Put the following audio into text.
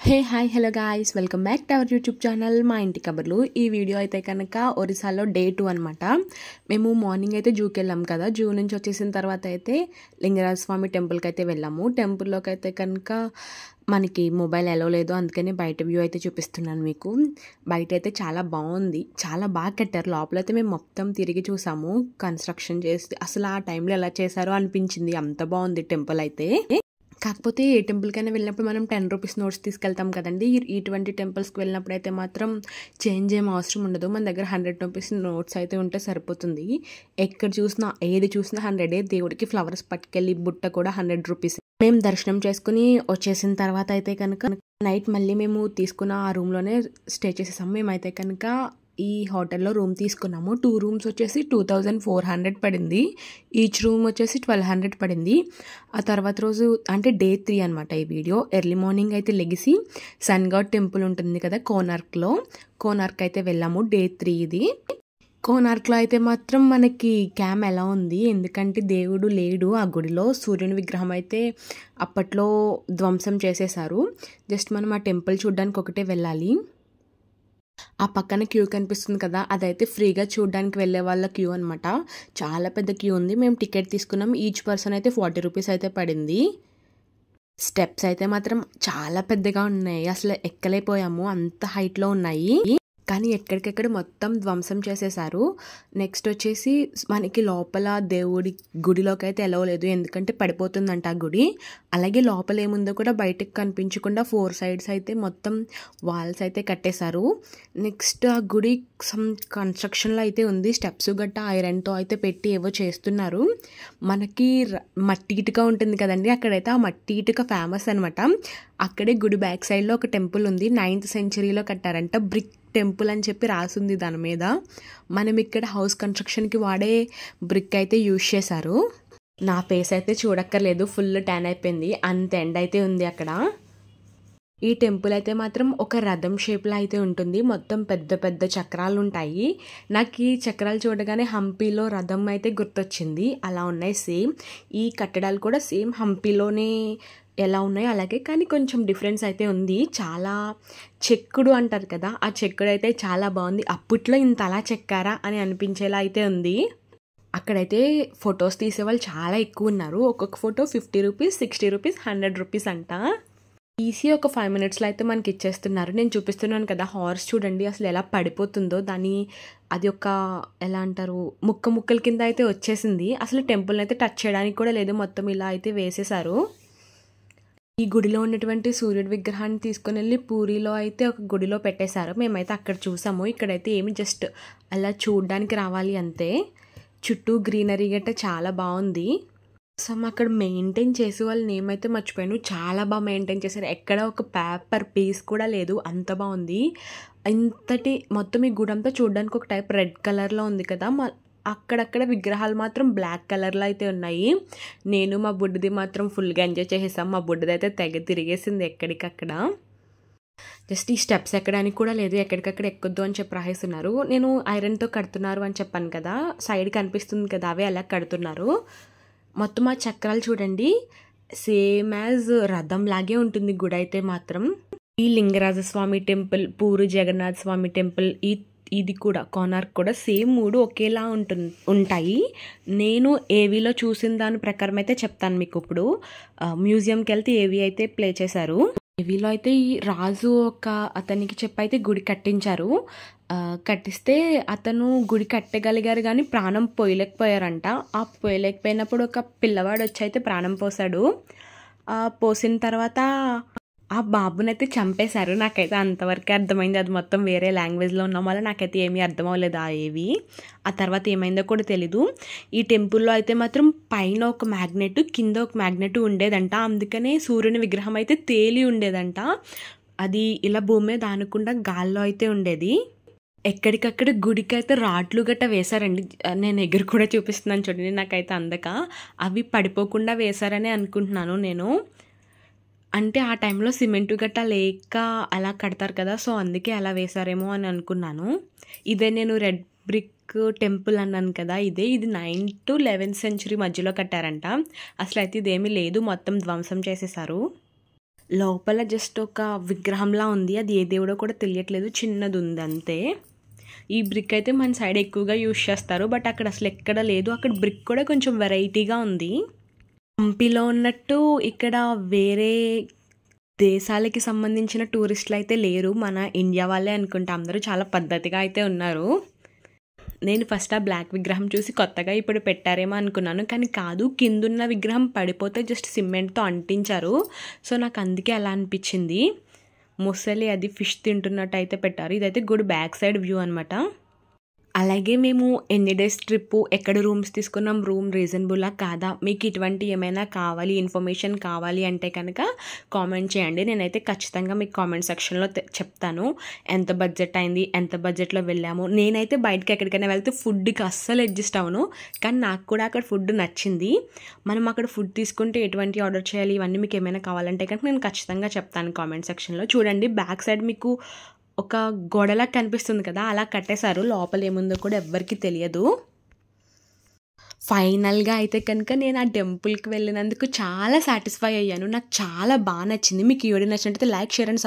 Hey hi hello guys, welcome back to our YouTube channel మా ఇంటి కబర్లు. ఈ video అయితే కనుక ఒరిస్సాలో డే 2 అనమాట. మేము మార్నింగ్ అయితే జూకి వెళ్ళాం కదా. జూ నుంచి వచ్చేసిన తర్వాత అయితే లింగరాజ స్వామి టెంపుల్కి అయితే వెళ్ళాము. టెంపుల్లోకి అయితే కనుక మనకి మొబైల్ అలో లేదు, అందుకని బయట వ్యూ అయితే చూపిస్తున్నాను మీకు. బయట అయితే చాలా బాగుంది, చాలా బాగా కట్టారు. లోపలైతే మేము మొత్తం తిరిగి చూసాము. కన్స్ట్రక్షన్ చేసి అసలు ఆ టైంలో ఎలా చేశారో అనిపించింది, అంత బాగుంది టెంపుల్ అయితే. కాకపోతే ఏ టెంపుల్కైనా వెళ్ళినప్పుడు మనం 10 రూపీస్ నోట్స్ తీసుకెళ్తాం కదండి. ఇటువంటి టెంపుల్స్కి వెళ్ళినప్పుడు అయితే మాత్రం చేంజ్ ఏం అవసరం ఉండదు. మన దగ్గర 100 రూపీస్ నోట్స్ అయితే ఉంటే సరిపోతుంది. ఎక్కడ చూసినా ఏది చూసినా 100. దేవుడికి ఫ్లవర్స్ పట్టుకెళ్ళి బుట్ట కూడా 100 రూపీస్. మేము దర్శనం చేసుకుని వచ్చేసిన తర్వాత అయితే కనుక నైట్ మళ్ళీ మేము తీసుకున్న ఆ రూమ్లోనే స్టే చేసేసాము. మేమైతే కనుక ఈ హోటల్లో రూమ్ తీసుకున్నాము. 2 రూమ్స్ వచ్చేసి 2400 పడింది. ఈచ్ రూమ్ వచ్చేసి 1200 పడింది. ఆ తర్వాత రోజు అంటే డే 3 అనమాట ఈ వీడియో. ఎర్లీ మార్నింగ్ అయితే లెగిసి సన్ గాడ్ టెంపుల్ ఉంటుంది కదా కోనార్క్ అయితే వెళ్ళాము. డే 3 ఇది. కోనార్క్లో అయితే మాత్రం మనకి క్యామ్ ఎలా ఉంది, ఎందుకంటే దేవుడు లేడు ఆ గుడిలో. సూర్యుని విగ్రహం అయితే అప్పట్లో ధ్వంసం చేసేశారు. జస్ట్ మనం ఆ టెంపుల్ చూడడానికి ఒకటే వెళ్ళాలి. ఆ పక్కన క్యూ కనిపిస్తుంది కదా, అదైతే ఫ్రీగా చూడడానికి వెళ్ళే వాళ్ళ క్యూ అనమాట. చాలా పెద్ద క్యూ ఉంది. మేము టికెట్ తీసుకున్నాం. ఈచ్ పర్సన్ అయితే 40 రూపీస్ అయితే పడింది. స్టెప్స్ అయితే మాత్రం చాలా పెద్దగా ఉన్నాయి, అసలు ఎక్కలేకపోయాము, అంత హైట్లో ఉన్నాయి. కానీ ఎక్కడికెక్కడ మొత్తం ధ్వంసం చేసేసారు. నెక్స్ట్ వచ్చేసి మనకి లోపల దేవుడి గుడిలోకి అయితే ఎలవలేదు, ఎందుకంటే పడిపోతుందంట ఆ గుడి. అలాగే లోపల ఏముందో కూడా బయటకు కనిపించకుండా 4 సైడ్స్ అయితే మొత్తం వాల్స్ అయితే కట్టేశారు. నెక్స్ట్ ఆ గుడి సమ్ కన్స్ట్రక్షన్లో అయితే ఉంది. స్టెప్స్ గట్టా ఐరన్తో అయితే పెట్టి ఏవో చేస్తున్నారు. మనకి మట్టి ఇటుక ఉంటుంది కదండి, అక్కడైతే ఆ మట్టి ఇటుక ఫేమస్ అనమాట. అక్కడే గుడి బ్యాక్ సైడ్లో ఒక టెంపుల్ ఉంది. 9th సెంచరీలో కట్టారంట. బ్రిక్ టెంపుల్ అని చెప్పి రాసుంది దాని మీద. మనం ఇక్కడ హౌస్ కన్స్ట్రక్షన్కి వాడే బ్రిక్ అయితే యూజ్ చేశారు. నా ఫేస్ అయితే చూడక్కర్లేదు, ఫుల్ ట్యాన్ అయిపోయింది, అంత ఎండ్ అయితే ఉంది అక్కడ. ఈ టెంపుల్ అయితే మాత్రం ఒక రథం షేప్లో అయితే ఉంటుంది. మొత్తం పెద్ద పెద్ద చక్రాలు ఉంటాయి. నాకు ఈ చక్రాలు చూడగానే హంపీలో రథం అయితే గుర్తొచ్చింది. అలా ఉన్నాయి సేమ్. ఈ కట్టడాలు కూడా సేమ్ హంపీలోనే ఎలా ఉన్నాయో అలాగే, కానీ కొంచెం డిఫరెన్స్ అయితే ఉంది. చాలా చెక్కుడు అంటారు కదా, ఆ చెక్కుడు అయితే చాలా బాగుంది. అప్పట్లో ఇంత అలా చెక్కారా అని అనిపించేలా అయితే ఉంది. అక్కడైతే ఫొటోస్ తీసేవాళ్ళు చాలా ఎక్కువ ఉన్నారు. ఒక్కొక్క ఫోటో 50 రూపీస్, 60 రూపీస్, 100 రూపీస్ అంట. తీసి ఒక 5 మినిట్స్లో అయితే మనకి ఇచ్చేస్తున్నారు. నేను చూపిస్తున్నాను కదా హార్స్, చూడండి అసలు ఎలా పడిపోతుందో. దాని అది ఒక ఎలా అంటారు, ముక్కల కింద అయితే వచ్చేసింది. అసలు టెంపుల్ని అయితే టచ్ చేయడానికి కూడా లేదు, మొత్తం ఇలా అయితే వేసేశారు. ఈ గుడిలో ఉన్నటువంటి సూర్యుడి విగ్రహాన్ని తీసుకొని వెళ్ళి పూరిలో అయితే ఒక గుడిలో పెట్టేశారు. మేమైతే అక్కడ చూసాము. ఇక్కడైతే ఏమి జస్ట్ అలా చూడడానికి రావాలి అంతే. చుట్టూ గ్రీనరీ గట్ట చాలా బాగుంది. అసలు అక్కడ మెయింటైన్ చేసే వాళ్ళ నేమ్ అయితే మర్చిపోయాను. చాలా బాగా మెయింటైన్ చేశారు. ఎక్కడ ఒక పేపర్ పీస్ కూడా లేదు, అంత బాగుంది. ఇంతటి మొత్తం ఈ గుడి అంతా చూడడానికి ఒక టైప్ రెడ్ కలర్లో ఉంది కదా, అక్కడక్కడ విగ్రహాలు మాత్రం బ్లాక్ కలర్లో అయితే ఉన్నాయి. నేను మా బుడ్డిది మాత్రం ఫుల్గా ఎంజాయ్ చేసేసాం. మా బుడ్డిది అయితే తెగ తిరిగేసింది ఎక్కడికక్కడ. జస్ట్ ఈ స్టెప్స్ ఎక్కడానికి కూడా లేదు, ఎక్కడికక్కడ ఎక్కొద్దు అని చెప్పి రాసేస్తున్నారు. నేను ఐరన్తో కడుతున్నారు అని చెప్పాను కదా, సైడ్ కనిపిస్తుంది కదా, అవే అలా కడుతున్నారు. మొత్తం ఆ చక్రాలు చూడండి, సేమ్ యాజ్ రథం లాగే ఉంటుంది గుడి అయితే మాత్రం. ఈ లింగరాజస్వామి టెంపుల్, పూరి జగన్నాథ స్వామి టెంపుల్, ఇది కూడా కోనార్క్ కూడా సేమ్ 3 ఒకేలా ఉంటాయి. నేను ఏవీలో చూసిన దాని ప్రకారం అయితే చెప్తాను మీకు. ఇప్పుడు మ్యూజియంకి వెళ్తే ఏవి అయితే ప్లే చేశారు. ఏవీలో అయితే ఈ రాజు అతనికి చెప్పైతే గుడి కట్టించారు. కట్టిస్తే అతను గుడి కట్టగలిగారు కానీ ప్రాణం పోయలేకపోయారంట. ఆ పోయలేకపోయినప్పుడు ఒక పిల్లవాడు వచ్చి అయితే ప్రాణం పోసాడు. పోసిన తర్వాత ఆ బాబునైతే చంపేశారు. నాకైతే అంతవరకే అర్థమైంది. అది మొత్తం వేరే లాంగ్వేజ్లో ఉన్న వల్ల నాకైతే ఏమీ అర్థం అవ్వలేదు ఏవి. ఆ తర్వాత ఏమైందో కూడా తెలీదు. ఈ టెంపుల్లో అయితే మాత్రం పైన ఒక మ్యాగ్నెట్, కింద ఒక మ్యాగ్నెట్ ఉండేదంట. అందుకనే సూర్యుని విగ్రహం అయితే తేలి ఉండేదంట. అది ఇలా భూమి మీద ఆనకుండా గాల్లో అయితే ఉండేది. ఎక్కడికక్కడ గుడికి అయితే రాడ్లు గట్ట వేశారండి. నేను ఎగురు కూడా చూపిస్తున్నాను చూడండి, నాకైతే అందక అవి పడిపోకుండా వేశారని అనుకుంటున్నాను నేను. అంటే ఆ టైంలో సిమెంటు గట్ట లేక అలా కడతారు కదా, సో అందుకే అలా వేశారేమో అని అనుకున్నాను. ఇదే నేను రెడ్ బ్రిక్ టెంపుల్ అన్నాను కదా, ఇది 9th to 11th సెంచరీ మధ్యలో కట్టారంట. అసలు అయితే ఇదేమీ లేదు, మొత్తం ధ్వంసం చేసేసారు. లోపల జస్ట్ ఒక విగ్రహంలా ఉంది, అది ఏ దేవుడో కూడా తెలియట్లేదు, చిన్నది ఉంది అంతే. ఈ బ్రిక్ అయితే మన సైడ్ ఎక్కువగా యూజ్ చేస్తారు, బట్ అక్కడ అసలు ఎక్కడ లేదు. అక్కడ బ్రిక్ కూడా కొంచెం వెరైటీగా ఉంది. హంపీలో ఉన్నట్టు ఇక్కడ వేరే దేశాలకి సంబంధించిన టూరిస్టులు అయితే లేరు, మన ఇండియా వాళ్ళే అనుకుంటా. అందరూ చాలా పద్ధతిగా అయితే ఉన్నారు. నేను ఫస్ట్ ఆ బ్లాక్ విగ్రహం చూసి కొత్తగా ఇప్పుడు పెట్టారేమో అనుకున్నాను, కానీ కాదు, కిందున్న విగ్రహం పడిపోతే జస్ట్ సిమెంట్తో అంటించారు. సో నాకు అందుకే అలా అనిపించింది. ముసలి అది ఫిష్ తింటున్నట్టు అయితే పెట్టారు. ఇదైతే గుడి బ్యాక్ సైడ్ వ్యూ అనమాట. అలాగే మేము ఎన్ని డేస్ ట్రిప్పు, ఎక్కడ రూమ్స్ తీసుకున్నాం, రూమ్ రీజనబుల్లా కాదా, మీకు ఇటువంటి ఏమైనా కావాలి, ఇన్ఫర్మేషన్ కావాలి అంటే కనుక కామెంట్ చేయండి. నేనైతే ఖచ్చితంగా మీకు కామెంట్ సెక్షన్లో చెప్తాను ఎంత బడ్జెట్ అయింది, ఎంత బడ్జెట్లో వెళ్ళాము. నేనైతే బయటకి ఎక్కడికైనా వెళ్తే ఫుడ్కి అస్సలు అడ్జస్ట్ అవ్వను, కానీ నాకు కూడా అక్కడ ఫుడ్ నచ్చింది. మనం అక్కడ ఫుడ్ తీసుకుంటే ఎటువంటి ఆర్డర్ చేయాలి, ఇవన్నీ మీకు ఏమైనా కావాలంటే కనుక నేను ఖచ్చితంగా చెప్తాను కామెంట్ సెక్షన్లో. చూడండి బ్యాక్ సైడ్ మీకు ఒక గోడలా కనిపిస్తుంది కదా, అలా కట్టేశారు. లోపల ఏముందో కూడా ఎవ్వరికీ తెలియదు. ఫైనల్గా అయితే కనుక నేను ఆ టెంపుల్కి వెళ్ళినందుకు చాలా సాటిస్ఫై అయ్యాను. నాకు చాలా బాగా నచ్చింది. మీకు ఈ వీడియో నచ్చినట్లయితే లైక్, షేర్ అండ్